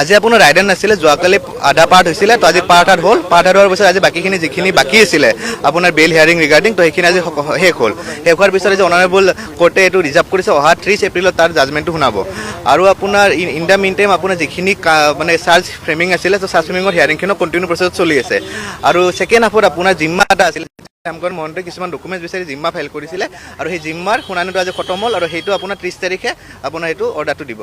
আজি আপোনাৰ ৰাইডাৰ নাছিলে যোৱাকালি আধা পাৰ্ট হৈছিলে তো আজি পাৰ্ট হ'ল পাৰ্ট হোৱাৰ পিছত আজি বাকীখিনি যিখিনি বাকী আছিলে আপোনাৰ বেল হিয়াৰিং ৰিগাৰ্ডিং তো সেইখিনি আজি শেষ হ'ল শেষ হোৱাৰ পিছত যে অনাৰেবল কোৰ্টে এইটো ৰিজাৰ্ভ কৰিছে অহা 30 এপ্ৰিলত তাৰ জাজমেণ্টটো শুনাব আৰু আপোনাৰ ইন দ্য মিন টাইম আপোনাৰ যিখিনি মানে চাৰ্জ ফ্ৰেমিং আছিলে তো চাৰ্জ ফ্ৰেমিঙৰ হিয়াৰিংখিনিও কণ্টিনিউ প্ৰচেছত চলি আছে আৰু ছেকেণ্ড হাফত আপোনাৰ জিম্মা এটা আছিলে আমগৰ মহন্তে কিছুমান ডকুমেণ্টছ বিচাৰি জিম্মা ফাইল কৰিছিলে আৰু সেই জিম্মাৰ শুনানিটো আজি খতম হ'ল আৰু সেইটো আপোনাৰ 30 তাৰিখে আপোনাৰ এইটো অৰ্ডাৰটো দিব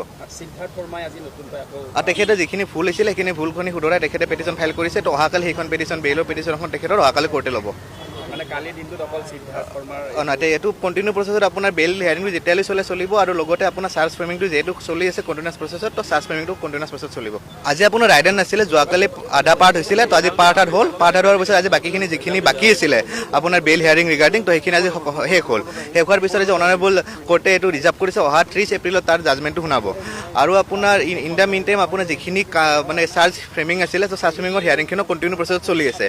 আৰু তেখেতে যিখিনি ভুল হৈছিলে সেইখিনি ভুলখিনি শুধৰাই তেখেতে পেটিশ্যন ফাইল কৰিছে তো অহাকালি সেইখন পেটিশ্যন বেইলৰ পেটিশ্যনখন তেখেতৰ অহাকালি কোৰ্টে ল'ব মানে কালি দিনটোত অকল সিদ্ধাৰ্থ শৰ্মাৰ নাই এইটো কণ্টিনিউ প্ৰচেছত আপোনাৰ বেল হিয়াৰিংটো যেতিয়ালৈ চলিব আৰু লগতে আপোনাৰ চাৰ্জ ফ্ৰেমিংটো যিহেতু চলি আছে কণ্টিনিউছ প্ৰচেছত তো চাৰ্জ ফ্ৰেমিংটো কণ্টিনিউছ প্ৰচেছত চলিব আজি আপোনাৰ ৰাইডাৰ নাছিলে যোৱাকালি আধা পাৰ্ট হৈছিলে তো আজি পাৰ্ট হ'ল পাৰ্ট হোৱাৰ পিছত আজি বাকীখিনি যিখিনি বাকী আছিলে আপোনাৰ বেল হিয়াৰিং ৰিগাৰ্ডিং তো সেইখিনি আজি শেষ হ'ল শেষ হোৱাৰ পিছত যে অনাৰেবল কোৰ্টে এইটো ৰিজাৰ্ভ কৰিছে অহা 30 এপ্ৰিলত তাৰ জাজমেণ্টটো শুনাব আৰু আপোনাৰ ইন দ্য মিন টাইম আপোনাৰ যিখিনি মানে চাৰ্জ ফ্ৰেমিং আছিলে তো চাৰ্জ ফ্ৰেমিঙৰ হিয়াৰিংখিনিও কণ্টিনিউ প্ৰচেছত চলি আছে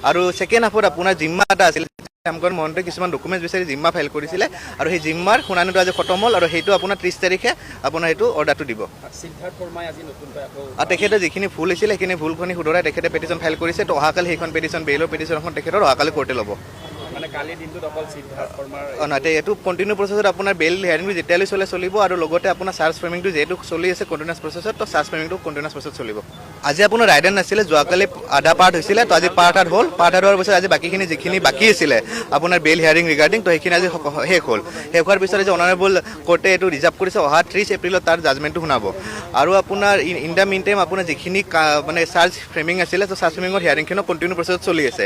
আৰু ছেকেণ্ড হাফত আপোনাৰ জিম্মা এটা আছিলে আমগৰ মহন্তে কিছুমান ডকুমেণ্টছ বিচাৰি জিম্মা ফাইল কৰিছিলে আৰু সেই জিম্মাৰ শুনানিটো আজি খতম হ'ল আৰু সেইটো আপোনাৰ 30 তাৰিখে আপোনাৰ এইটো অৰ্ডাৰটো দিব সিদ্ধাৰ্থ শৰ্মাই আজি নতুনকৈ আৰু তেখেতে যিখিনি ভুল হৈছিলে সেইখিনি ভুলখিনি শুধৰাই তেখেতে পেটিশ্যন ফাইল কৰিছে তো অহাকালি সেইখন পেটিশ্যন বেইলৰ পেটিশ্যনখন তেখেতৰ অহাকালি কোৰ্টে ল'ব মানে কালি দিনটোত অকল সিদ্ধাৰ্থ শৰ্মাৰ নাই এইটো কণ্টিনিউ প্ৰচেছত আপোনাৰ বেল হিয়াৰিংটো যেতিয়ালৈ চলিব আৰু লগতে আপোনাৰ চাৰ্জ ফ্ৰেমিংটো যিহেতু চলি আছে কণ্টিনিউছ প্ৰচেছত তো চাৰ্জ ফ্ৰেমিংটো কণ্টিনিউছ প্ৰচেছত চলিব আজি আপোনাৰ ৰাইডাৰ নাছিলে যোৱাকালি আধা পাৰ্ট হৈছিলে তো আজি পাৰ্ট হ'ল পাৰ্ট হোৱাৰ পিছত আজি বাকীখিনি যিখিনি বাকী আছিলে আপোনাৰ বেল হিয়াৰিং ৰিগাৰ্ডিং তো সেইখিনি আজি শেষ হ'ল শেষ হোৱাৰ পিছত যে অনাৰেবল কোৰ্টে এইটো ৰিজাৰ্ভ কৰিছে অহা 30 এপ্ৰিলত তাৰ জাজমেণ্টটো শুনাব আৰু আপোনাৰ ইন দ্য মিন টাইম আপোনাৰ যিখিনি মানে চাৰ্জ ফ্ৰেমিং আছিলে তো চাৰ্জ ফ্ৰেমিঙৰ হিয়াৰিংখিনিও কণ্টিনিউ প্ৰচেছত চলি আছে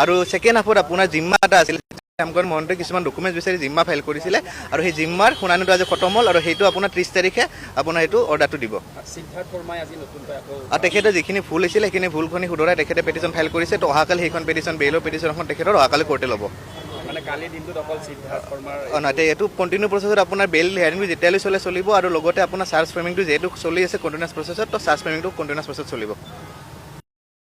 আৰু ছেকেণ্ড হাফত আপোনাৰ জিম্মা এটা আছিলে আমগৰ মহন্তে কিছুমান ডকুমেণ্টছ বিচাৰি জিম্মা ফাইল কৰিছিলে আৰু সেই জিম্মাৰ শুনানিটো আজি খতম হ'ল আৰু সেইটো আপোনাৰ 30 তাৰিখে আপোনাৰ এইটো অৰ্ডাৰটো দিব সিদ্ধাৰ্থ শৰ্মাই আজি নতুনকৈ আৰু তেখেতে যিখিনি ভুল হৈছিলে সেইখিনি ভুলখিনি শুধৰাই তেখেতে পেটিশ্যন ফাইল কৰিছে তো অহাকালি সেইখন পেটিশ্যন বেইলৰ পেটিশ্যনখন তেখেতৰ অহাকালি কোৰ্টে ল'ব মানে কালি দিনটোত অকল সিদ্ধাৰ্থ শৰ্মাৰ নাই এইটো কণ্টিনিউ প্ৰচেছত আপোনাৰ বেল হিয়াৰিংটো যেতিয়ালৈ চলিব আৰু লগতে আপোনাৰ চাৰ্জ ফ্ৰেমিংটো যিহেতু চলি আছে কণ্টিনিউছ প্ৰচেছত তো চাৰ্জ ফ্ৰেমিংটো কণ্টিনিউছ প্ৰচেছত চলিব